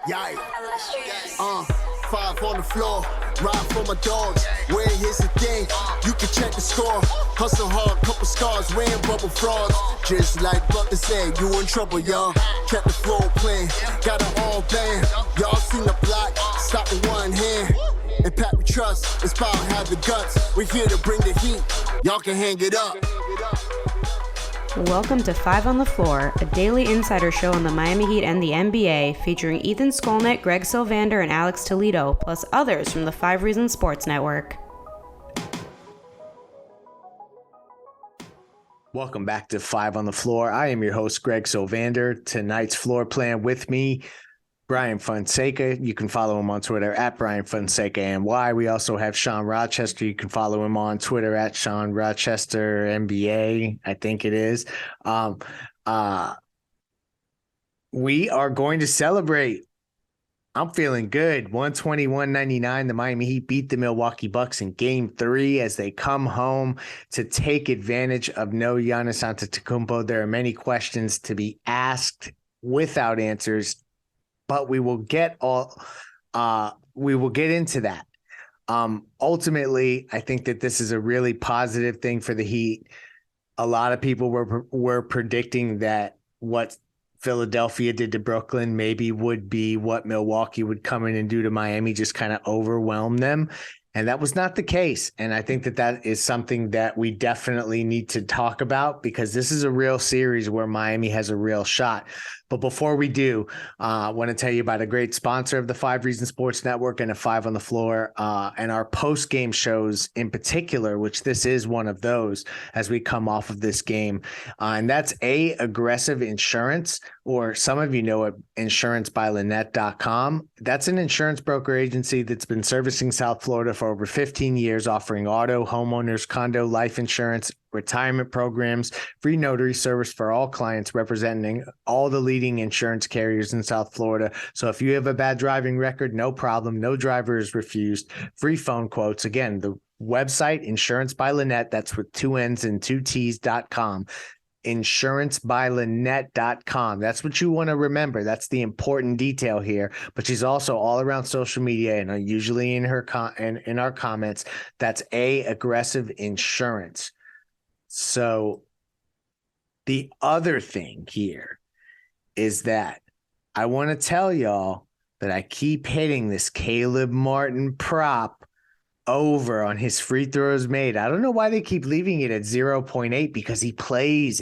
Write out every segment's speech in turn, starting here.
Yikes. 5 on the floor, ride for my dogs. Where here's the thing, you can check the score. Hustle hard, couple scars, wearing bubble frauds. Just like Butlers said, you in trouble, y'all. Kept the floor playing, got it all banned. Y'all seen the block, stop with one hand. And Pat we trust, it's power, have the guts. We're here to bring the heat, y'all can hang it up. Welcome to 5 on the Floor, a daily insider show on the Miami Heat and the NBA, featuring Ethan Skolnick, Greg Sylvander, and Alex Toledo, plus others from the 5 Reasons Sports Network. Welcome back to 5 on the Floor. I am your host, Greg Sylvander. Tonight's floor plan with me, Bryan Fonseca. You can follow him on Twitter at Bryan Fonseca NY. We also have Sean Rochester. You can follow him on Twitter at Sean Rochester NBA, I think it is. We are going to celebrate. I'm feeling good. 121-99. The Miami Heat beat the Milwaukee Bucks in Game 3 as they come home to take advantage of no Giannis Antetokounmpo. There are many questions to be asked without answers, but we will get into that. Ultimately, I think that this is a really positive thing for the Heat. A lot of people were predicting that what Philadelphia did to Brooklyn maybe would be what Milwaukee would come in and do to Miami, just kind of overwhelm them. And that was not the case. And I think that that is something that we definitely need to talk about, because this is a real series where Miami has a real shot. But before we do, I want to tell you about a great sponsor of the 5 Reasons Sports Network and a 5 on the Floor, and our post-game shows in particular, which this is one of those as we come off of this game. And that's Aggressive Insurance, or some of you know it, insurancebylinet.com. That's an insurance broker agency that's been servicing South Florida for over 15 years, offering auto, homeowners, condo, life insurance, retirement programs, free notary service for all clients, representing all the leading insurance carriers in South Florida. So if you have a bad driving record, no problem. No driver is refused. Free phone quotes. Again, the website, Insurance by Lynette, that's with 2 N's and 2 T's.com. insurancebylinet.com. That's what you want to remember. That's the important detail here. But she's also all around social media and usually in her in our comments. That's Aggressive Insurance. So the other thing here is that I want to tell y'all that I keep hitting this Caleb Martin prop over on his free throws made. I don't know why they keep leaving it at 0.8, because he plays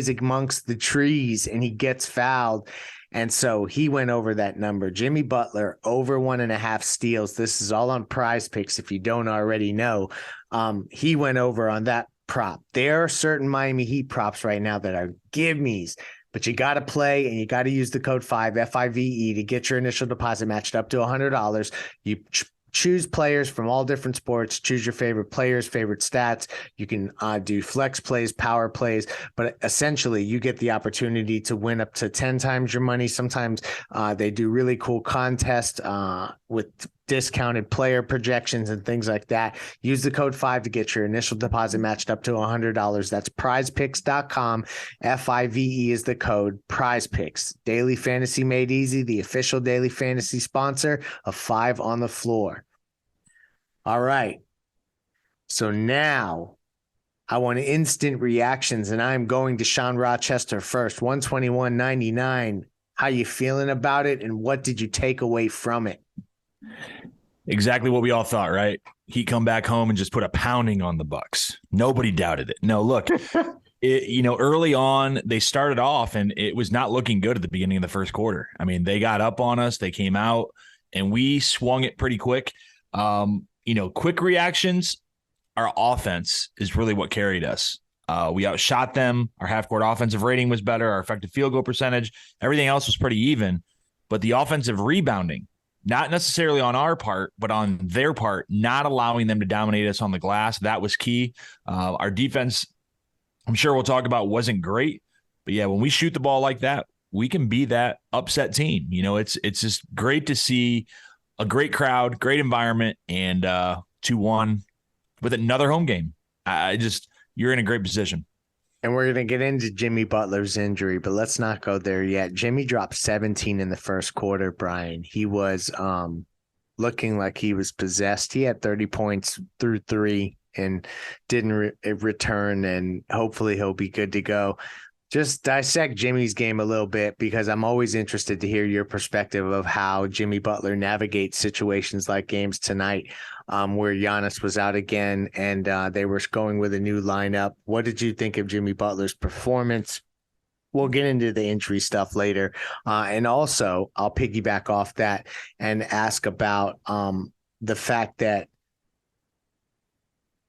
amongst the trees and he gets fouled. And so he went over that number. Jimmy Butler over 1.5 steals. This is all on Prize Picks if you don't already know. He went over on that prop. There are certain Miami Heat props right now that are gimmies, but you got to play and you got to use the code 5 FIVE to get your initial deposit matched up to $100. You choose players from all different sports, choose your favorite players, favorite stats. You can do flex plays, power plays, but essentially you get the opportunity to win up to 10 times your money. Sometimes they do really cool contests with discounted player projections and things like that. Use the code 5 to get your initial deposit matched up to $100. That's prizepicks.com. FIVE is the code. Prize Picks, daily fantasy made easy, the official daily fantasy sponsor of 5 on the Floor. All right. So now I want instant reactions, and I'm going to Sean Rochester first. 121.99. How you feeling about it, and what did you take away from it? Exactly what we all thought, right? He come back home and just put a pounding on the Bucks. Nobody doubted it. No, look, early on they started off and it was not looking good at the beginning of the first quarter. I mean, they got up on us, they came out, and we swung it pretty quick. Quick reactions. Our offense is really what carried us. We outshot them. Our half-court offensive rating was better. Our effective field goal percentage, everything else was pretty even. But the offensive rebounding, not necessarily on our part, but on their part, not allowing them to dominate us on the glass. That was key. Our defense, I'm sure we'll talk about, wasn't great. But, yeah, when we shoot the ball like that, we can be that upset team. It's just great to see a great crowd, great environment, and 2-1 with another home game. You're in a great position. And we're going to get into Jimmy Butler's injury, but let's not go there yet. Jimmy dropped 17 in the first quarter, Brian. He was looking like he was possessed. He had 30 points through 3 and didn't return, and hopefully he'll be good to go. Just dissect Jimmy's game a little bit, because I'm always interested to hear your perspective of how Jimmy Butler navigates situations like games tonight, where Giannis was out again and they were going with a new lineup. What did you think of Jimmy Butler's performance? We'll get into the injury stuff later. And also, I'll piggyback off that and ask about the fact that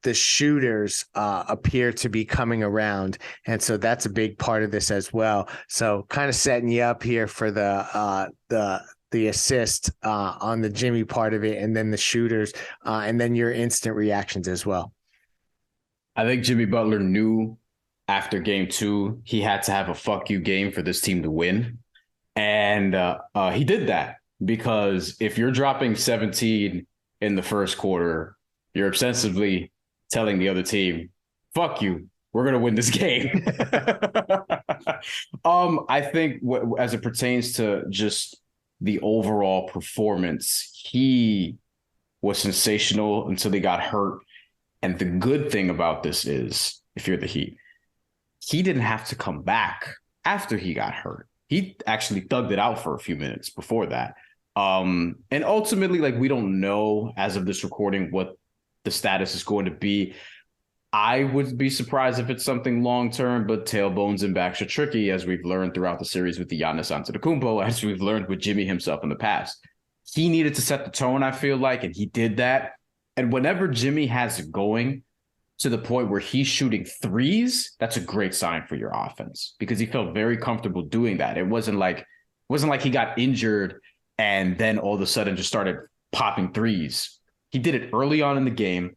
the shooters appear to be coming around. And so that's a big part of this as well. So kind of setting you up here for the assist on the Jimmy part of it, and then the shooters, and then your instant reactions as well. I think Jimmy Butler knew after game 2, he had to have a fuck you game for this team to win. And he did that, because if you're dropping 17 in the first quarter, you're ostensibly telling the other team, fuck you, we're going to win this game. I think as it pertains to just the overall performance, he was sensational until he got hurt. And the good thing about this is, if you're the Heat, he didn't have to come back after he got hurt. He actually thugged it out for a few minutes before that. And ultimately, like, we don't know as of this recording what the status is going to be. I would be surprised if it's something long-term, but tailbones and backs are tricky, as we've learned throughout the series with the Giannis Antetokounmpo, as we've learned with Jimmy himself in the past. He needed to set the tone, I feel like, and he did that. And whenever Jimmy has it going to the point where he's shooting threes, that's a great sign for your offense, because he felt very comfortable doing that. It wasn't like he got injured and then all of a sudden just started popping threes. He did it early on in the game.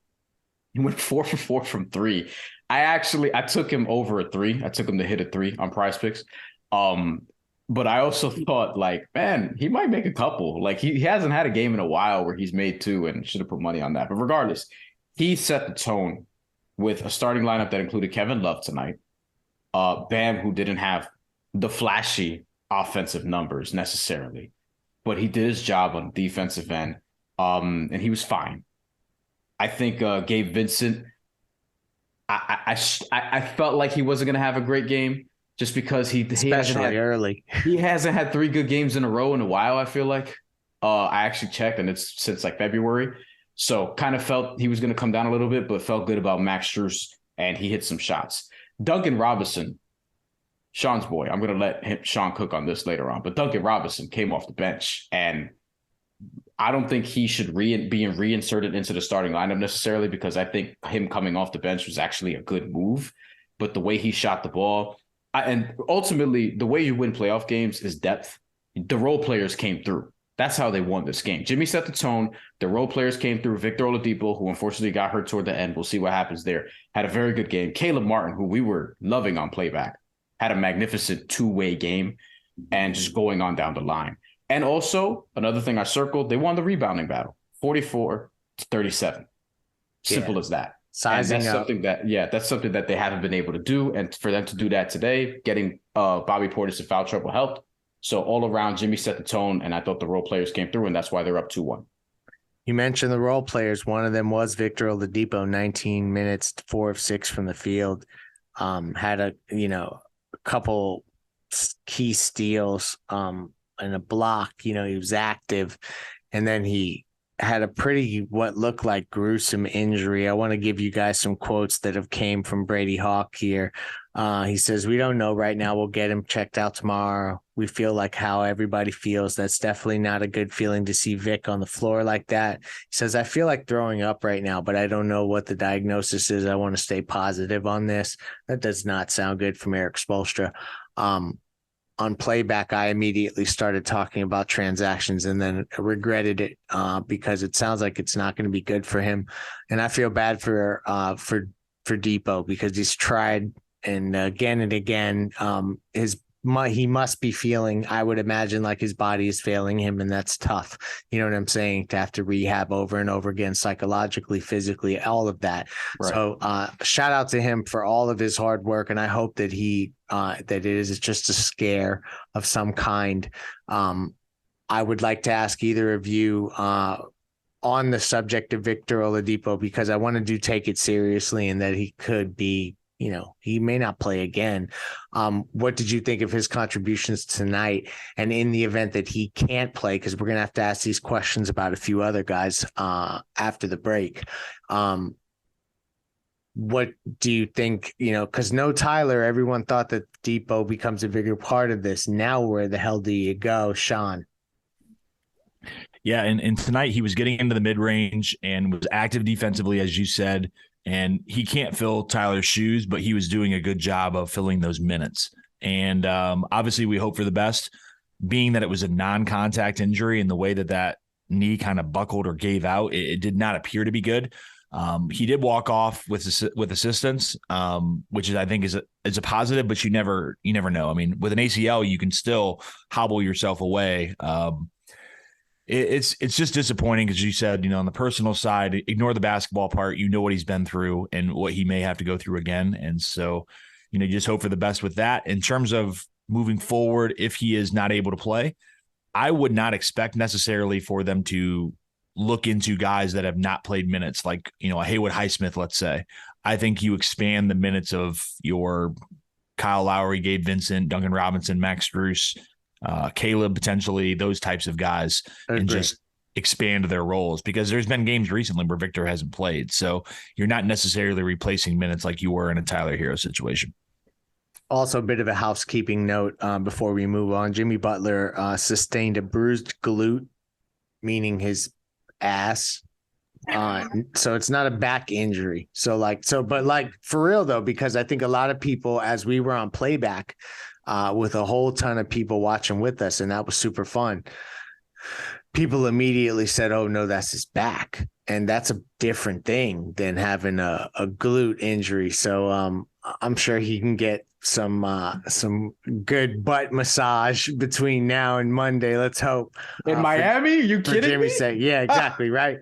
He went 4 for 4 from 3. I took him over a 3. I took him to hit a 3 on Prize Picks. But I also thought, like, man, he might make a couple. Like, he hasn't had a game in a while where he's made 2, and should have put money on that. But regardless, he set the tone with a starting lineup that included Kevin Love tonight, Bam, who didn't have the flashy offensive numbers necessarily, but he did his job on the defensive end. And he was fine. I think Gabe Vincent, I felt like he wasn't going to have a great game, just because he hasn't had 3 good games in a row in a while, I feel like. I actually checked, and it's since like February. So kind of felt he was going to come down a little bit, but felt good about Max Strus, and he hit some shots. Duncan Robinson, Sean's boy, I'm going to let Sean cook on this later on, but Duncan Robinson came off the bench, and I don't think he should be reinserted into the starting lineup necessarily, because I think him coming off the bench was actually a good move. But the way he shot the ball, and ultimately the way you win playoff games is depth. The role players came through. That's how they won this game. Jimmy set the tone. The role players came through. Victor Oladipo, who unfortunately got hurt toward the end, we'll see what happens there, had a very good game. Caleb Martin, who we were loving on playback, had a magnificent 2-way game, and just going on down the line. And also, another thing I circled, they won the rebounding battle, 44-37. Simple as that. Sizing that's up. That's something that they haven't been able to do. And for them to do that today, getting Bobby Portis in foul trouble helped. So all around, Jimmy set the tone, and I thought the role players came through, and that's why they're up 2-1. You mentioned the role players. One of them was Victor Oladipo, 19 minutes, 4 of 6 from the field. Had a couple key steals, and a block. He was active, and then he had a pretty what looked like gruesome injury. I want to give you guys some quotes that have came from Brady Hawk here. He says, "We don't know right now. We'll get him checked out tomorrow. We feel like how everybody feels. That's definitely not a good feeling to see Vic on the floor like that." He says, "I feel like throwing up right now, but I don't know what the diagnosis is. I want to stay positive on this." That does not sound good from Eric Spoelstra. On playback, I immediately started talking about transactions and then regretted it because it sounds like it's not going to be good for him. And I feel bad for Depot, because he's tried and again, his he must be feeling, I would imagine, like his body is failing him, and that's tough. You know what I'm saying? To have to rehab over and over again, psychologically, physically, all of that. Right. So shout out to him for all of his hard work, and I hope that that it is just a scare of some kind. I would like to ask either of you on the subject of Victor Oladipo, because I want to take it seriously, and that he could be, he may not play again. What did you think of his contributions tonight? And in the event that he can't play, because we're going to have to ask these questions about a few other guys after the break. What do you think, because no Tyler, everyone thought that Depot becomes a bigger part of this. Now, where the hell do you go, Sean? Yeah, and tonight he was getting into the mid-range and was active defensively, as you said. And he can't fill Tyler's shoes, but he was doing a good job of filling those minutes. And obviously we hope for the best, being that it was a non-contact injury, and the way that knee kind of buckled or gave out, it did not appear to be good. He did walk off with assistance, which I think is a positive, but you never know. I mean, with an ACL, you can still hobble yourself away. It's just disappointing, because you said, on the personal side, ignore the basketball part. What he's been through and what he may have to go through again. And so, you just hope for the best with that. In terms of moving forward, if he is not able to play, I would not expect necessarily for them to look into guys that have not played minutes, like, a Haywood Highsmith, let's say. I think you expand the minutes of your Kyle Lowry, Gabe Vincent, Duncan Robinson, Max Strus, Caleb, potentially, those types of guys, and just expand their roles, because there's been games recently where Victor hasn't played. So you're not necessarily replacing minutes like you were in a Tyler Hero situation. Also, a bit of a housekeeping note before we move on. Jimmy Butler sustained a bruised glute, meaning his ass. So it's not a back injury. But for real though, because I think a lot of people, as we were on playback, with a whole ton of people watching with us, and that was super fun, people immediately said, "Oh no, that's his back," and that's a different thing than having a glute injury. So I'm sure he can get some good butt massage between now and Monday. Let's hope. In Miami, you kidding Jimmy me? said, yeah, exactly right.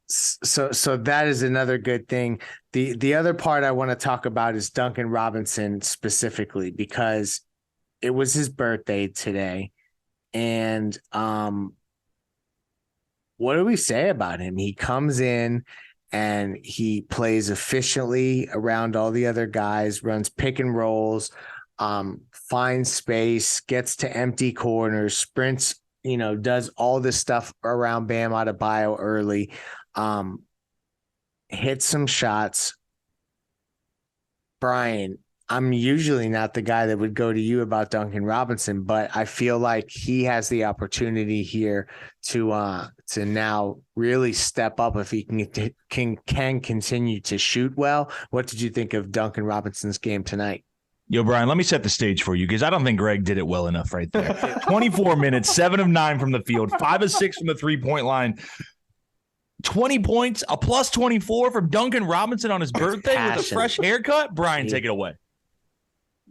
So that is another good thing. The other part I want to talk about is Duncan Robinson specifically, because it was his birthday today. And what do we say about him? He comes in and he plays efficiently around all the other guys, runs pick and rolls, finds space, gets to empty corners, sprints, does all this stuff around Bam Adebayo early. Hit some shots. Brian, I'm usually not the guy that would go to you about Duncan Robinson, but I feel like he has the opportunity here to now really step up if he can continue to shoot well. What did you think of Duncan Robinson's game tonight? Yo, Brian, let me set the stage for you, because I don't think Greg did it well enough right there. 24 minutes, 7 of 9 from the field, 5 of 6 from the 3-point line. 20 points, a plus 24 from Duncan Robinson on his birthday with a fresh haircut. Brian, take it away.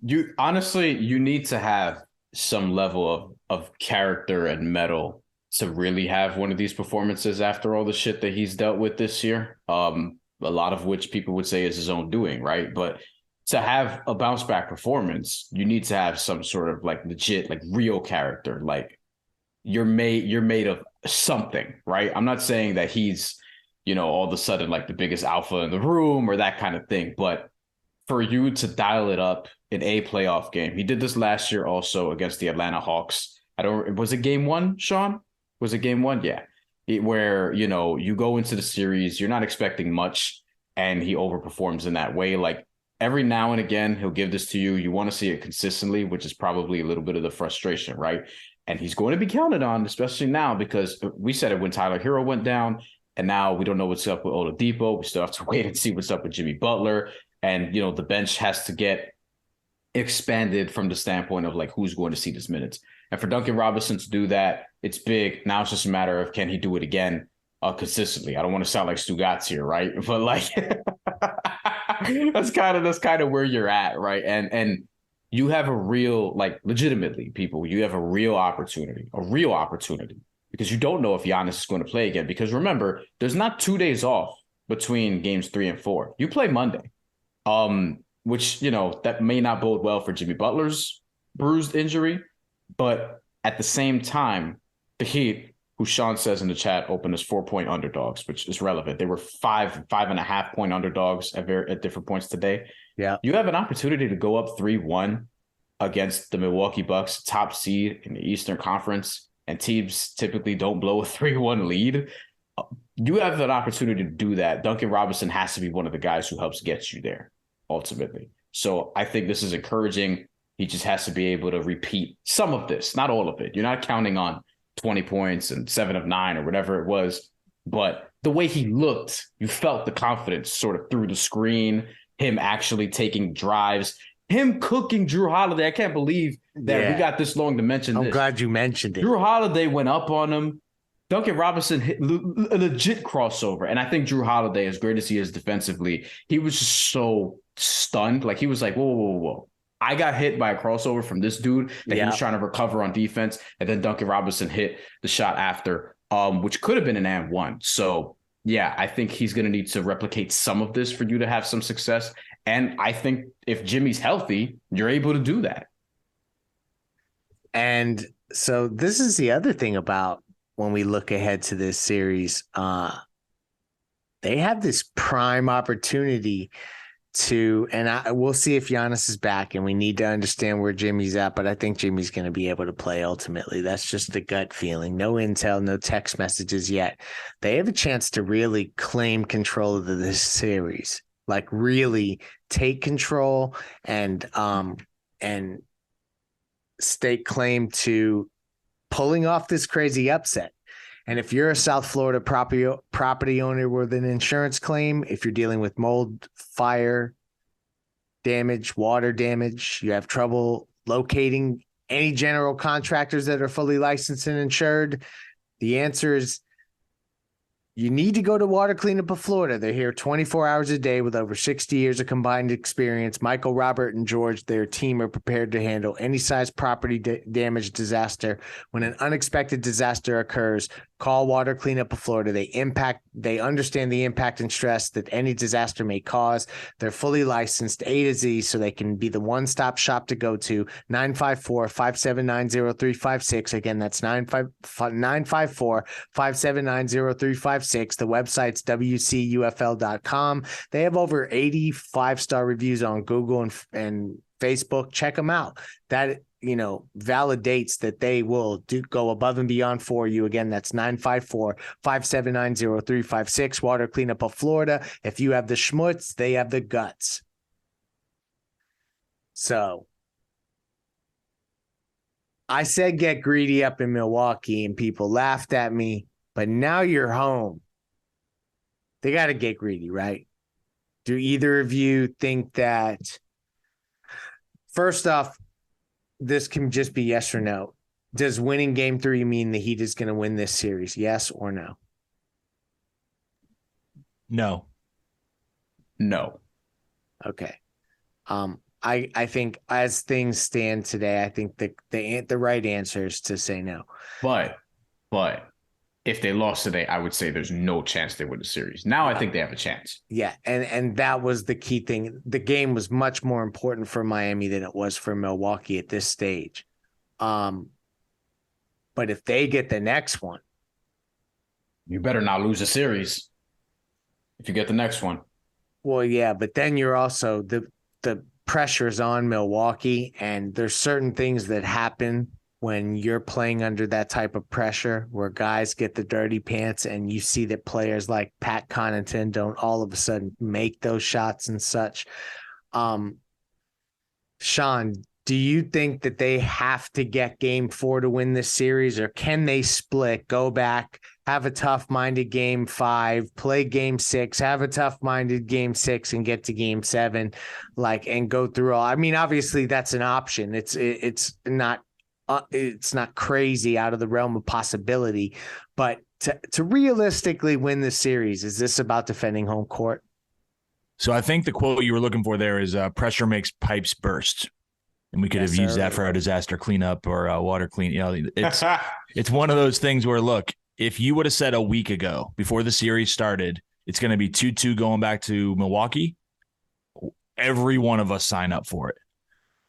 You need to have some level of character and mettle to really have one of these performances after all the shit that he's dealt with this year. A lot of which people would say is his own doing, right? But to have a bounce back performance, you need to have some sort of legit, real character. You're made of something, right? I'm not saying that he's, all of a sudden the biggest alpha in the room or that kind of thing, but for you to dial it up in a playoff game, he did this last year also against the Atlanta Hawks. Was it game 1, Sean? Was it game 1? Yeah. Where, you go into the series, you're not expecting much, and he overperforms in that way. Every now and again, he'll give this to you. You want to see it consistently, which is probably a little bit of the frustration, right? And he's going to be counted on, especially now, because we said it when Tyler Hero went down, and now we don't know what's up with Oladipo. We still have to wait and see what's up with Jimmy Butler. And, the bench has to get expanded from the standpoint of who's going to see these minutes. And for Duncan Robinson to do that, it's big. Now it's just a matter of, can he do it again consistently? I don't want to sound like Stugotz here, right? But that's kind of where you're at, right? And you have a real, like, legitimately, people, you have a real opportunity, because you don't know if Giannis is going to play again. Because remember, there's not 2 days off between games 3 and 4. You play Monday, which, that may not bode well for Jimmy Butler's bruised injury. But at the same time, the Heat, who Sean says in the chat, opened as 4-point underdogs, which is relevant. They were 5.5 point underdogs at different points today. Yeah. You have an opportunity to go up 3-1 against the Milwaukee Bucks, top seed in the Eastern Conference, and teams typically don't blow a 3-1 lead. You have an opportunity to do that. Duncan Robinson has to be one of the guys who helps get you there, ultimately. So I think this is encouraging. He just has to be able to repeat some of this, not all of it. You're not counting on 20 points and 7 of 9 or whatever it was. But the way he looked, you felt the confidence sort of through the screen, him actually taking drives, him cooking Drew Holiday. I can't believe that we got this long to mention this. I'm glad you mentioned it. Drew Holiday went up on him. Duncan Robinson hit a legit crossover. And I think Drew Holiday, as great as he is defensively, he was just so stunned. Like, he was like, whoa. I got hit by a crossover from this dude that he was trying to recover on defense. And then Duncan Robinson hit the shot after, which could have been an and one. So, yeah, I think he's going to need to replicate some of this for you to have some success. And I think if Jimmy's healthy, you're able to do that. And so this is the other thing about when we look ahead to this series. They have this prime opportunity we'll see if Giannis is back, and we need to understand where Jimmy's at, but I think Jimmy's going to be able to play ultimately. That's just the gut feeling. No intel, no text messages yet. They have a chance to really claim control of this series, like really take control and stake claim to pulling off this crazy upset. And if you're a South Florida property owner with an insurance claim, if you're dealing with mold, fire damage, water damage, you have trouble locating any general contractors that are fully licensed and insured, the answer is you need to go to Water Cleanup of Florida. They're here 24 hours a day with over 60 years of combined experience. Michael, Robert, and George, their team are prepared to handle any size property damage disaster. When an unexpected disaster occurs, call Water Cleanup of Florida. They understand the impact and stress that any disaster may cause. They're fully licensed A to Z, so they can be the one-stop shop to go to. 954-579-0356. Again, that's 954-579-0356. The website's WCUFL.com. They have over 80 five-star reviews on Google and Facebook. Check them out. That, validates that they will go above and beyond for you. Again, that's 954-579-0356. Water Cleanup of Florida. If you have the schmutz, they have the guts. So I said get greedy up in Milwaukee, and people laughed at me. But now you're home. They got to get greedy, right? Do either of you think that, first off, this can just be yes or no? Does winning game 3 mean the Heat is going to win this series? Yes or no? No. No. Okay. I think as things stand today, I think the right answer is to say no. But if they lost today, I would say there's no chance they win the series. Now I think they have a chance. Yeah, and that was the key thing. The game was much more important for Miami than it was for Milwaukee at this stage. But if they get the next one, you better not lose a series if you get the next one. Well, yeah, but then you're also the pressure's on Milwaukee, and there's certain things that happen when you're playing under that type of pressure where guys get the dirty pants, and you see that players like Pat Connaughton don't all of a sudden make those shots and such. Sean, do you think that they have to get game 4 to win this series, or can they split, go back, have a tough-minded game 5, play game 6, have a tough-minded game 6, and get to game 7, and go through all? I mean, obviously that's an option. It's not crazy out of the realm of possibility, but to realistically win this series, is this about defending home court? So I think the quote you were looking for there is pressure makes pipes burst. and we could have used that for our disaster cleanup or water clean. It's one of those things where, look, if you would have said a week ago before the series started, it's going to be 2-2 going back to Milwaukee, every one of us sign up for it.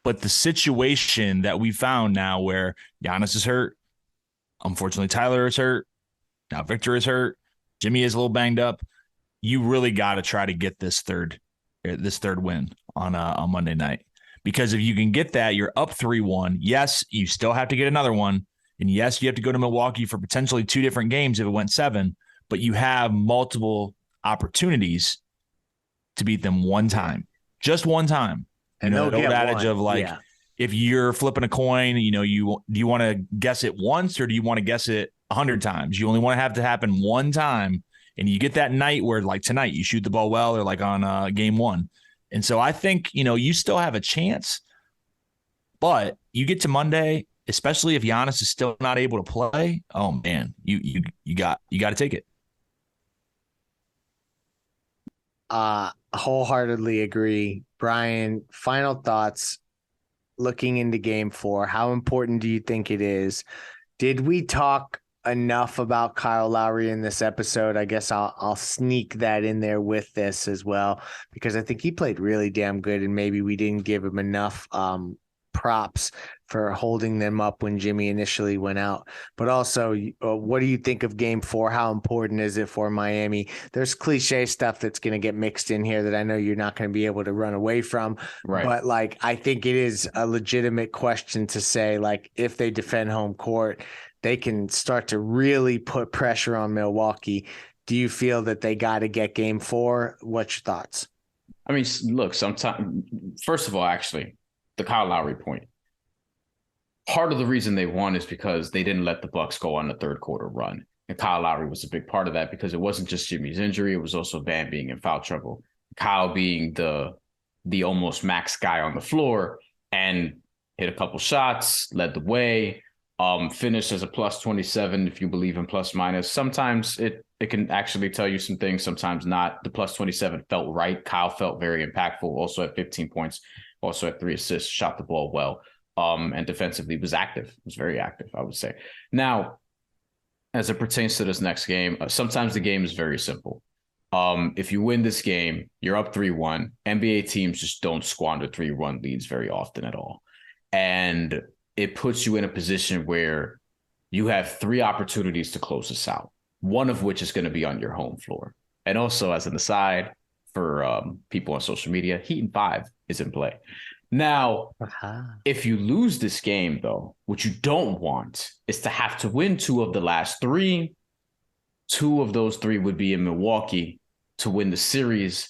But the situation that we found now where Giannis is hurt, unfortunately Tyler is hurt, now Victor is hurt, Jimmy is a little banged up, you really got to try to get this third win on Monday night. Because if you can get that, you're up 3-1. Yes, you still have to get another one. And yes, you have to go to Milwaukee for potentially 2 different games if it went 7, but you have multiple opportunities to beat them one time, just one time. And the old adage of if you're flipping a coin, do you want to guess it once or do you want to guess it 100 times? You only want to have to happen one time. And you get that night where, like tonight, you shoot the ball well or like on game 1. And so I think, you still have a chance, but you get to Monday, especially if Giannis is still not able to play. Oh man, you got to take it. Wholeheartedly agree. Brian, final thoughts looking into game 4. How important do you think it is? Did we talk enough about Kyle Lowry in this episode? I guess I'll sneak that in there with this as well, because I think he played really damn good, and maybe we didn't give him enough props for holding them up when Jimmy initially went out. But also, what do you think of game 4? How important is it for Miami? There's cliche stuff that's going to get mixed in here that I know you're not going to be able to run away from. Right. But I think it is a legitimate question to say, if they defend home court, they can start to really put pressure on Milwaukee. Do you feel that they got to get game 4? What's your thoughts? I mean, look, sometimes, first of all, actually, the Kyle Lowry point. Part of the reason they won is because they didn't let the Bucks go on the third quarter run. And Kyle Lowry was a big part of that, because it wasn't just Jimmy's injury. It was also Bam being in foul trouble. Kyle being the almost max guy on the floor and hit a couple shots, led the way, finished as a plus 27, if you believe in plus minus. Sometimes it can actually tell you some things, sometimes not. The plus 27 felt right. Kyle felt very impactful, also at 15 points, also had 3 assists, shot the ball well. And defensively was active, was very active, I would say. Now, as it pertains to this next game, sometimes the game is very simple. If you win this game, you're up 3-1. NBA teams just don't squander 3-1 leads very often at all. And it puts you in a position where you have 3 opportunities to close this out, one of which is going to be on your home floor. And also, as an aside, for people on social media, Heat in 5 is in play. Now, if you lose this game, though, what you don't want is to have to win 2 of the last 3. 2 of those 3 would be in Milwaukee to win the series.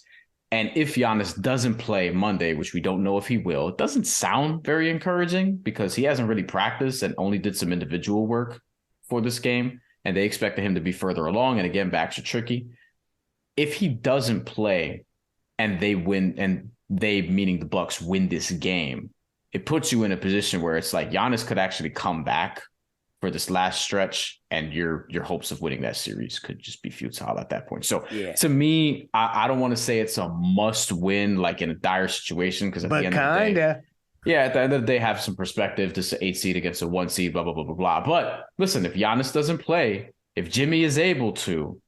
And if Giannis doesn't play Monday, which we don't know if he will, it doesn't sound very encouraging because he hasn't really practiced and only did some individual work for this game. And they expected him to be further along. And again, backs are tricky. If he doesn't play and they win, and they, meaning the Bucks, win this game, it puts you in a position where it's like Giannis could actually come back for this last stretch, and your hopes of winning that series could just be futile at that point. So to me, I don't want to say it's a must win, like in a dire situation, because at the end of the day, at the end of the day, have some perspective. This is an 8 seed against a 1 seed, blah, blah, blah, blah, blah. But listen, if Giannis doesn't play, if Jimmy is able to,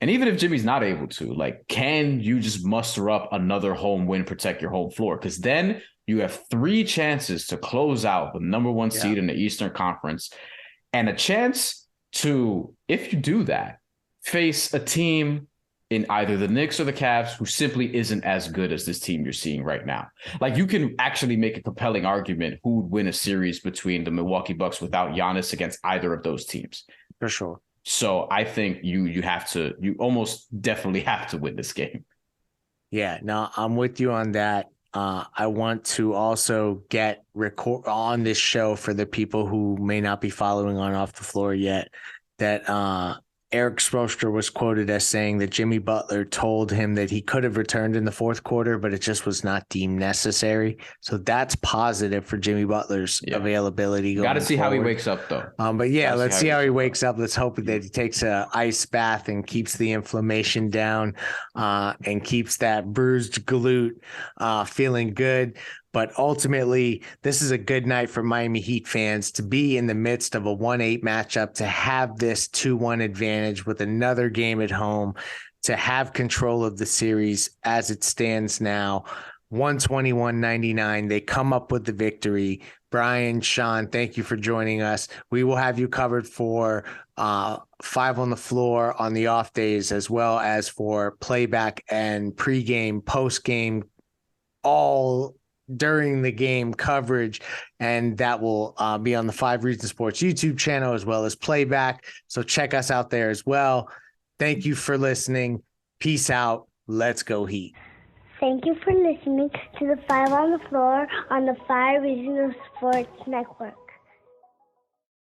and even if Jimmy's not able to, can you just muster up another home win, protect your home floor? Because then you have 3 chances to close out the number 1 seed in the Eastern Conference, and a chance to, if you do that, face a team in either the Knicks or the Cavs who simply isn't as good as this team you're seeing right now. You can actually make a compelling argument who would win a series between the Milwaukee Bucks without Giannis against either of those teams. For sure. So I think you almost definitely have to win this game. Yeah, no, I'm with you on that. I want to also get record on this show for the people who may not be following on Off the Floor yet, that Eric Spoelstra was quoted as saying that Jimmy Butler told him that he could have returned in the 4th quarter, but it just was not deemed necessary. So that's positive for Jimmy Butler's availability. Got to see how he wakes up, though. But let's see how he wakes up. Let's hope that he takes a ice bath and keeps the inflammation down and keeps that bruised glute feeling good. But ultimately, this is a good night for Miami Heat fans to be in the midst of a 1-8 matchup, to have this 2-1 advantage with another game at home, to have control of the series as it stands now. 121-99. They come up with the victory. Brian, Sean, thank you for joining us. We will have you covered for Five on the Floor on the off days, as well as for playback and pregame, postgame, all during the game coverage. And that will be on the 5 Reasons Sports YouTube channel, as well as playback. So check us out there as well. Thank you for listening. Peace out. Let's go Heat. Thank you for listening to the Five on the Floor on the 5 Reasons Sports Network.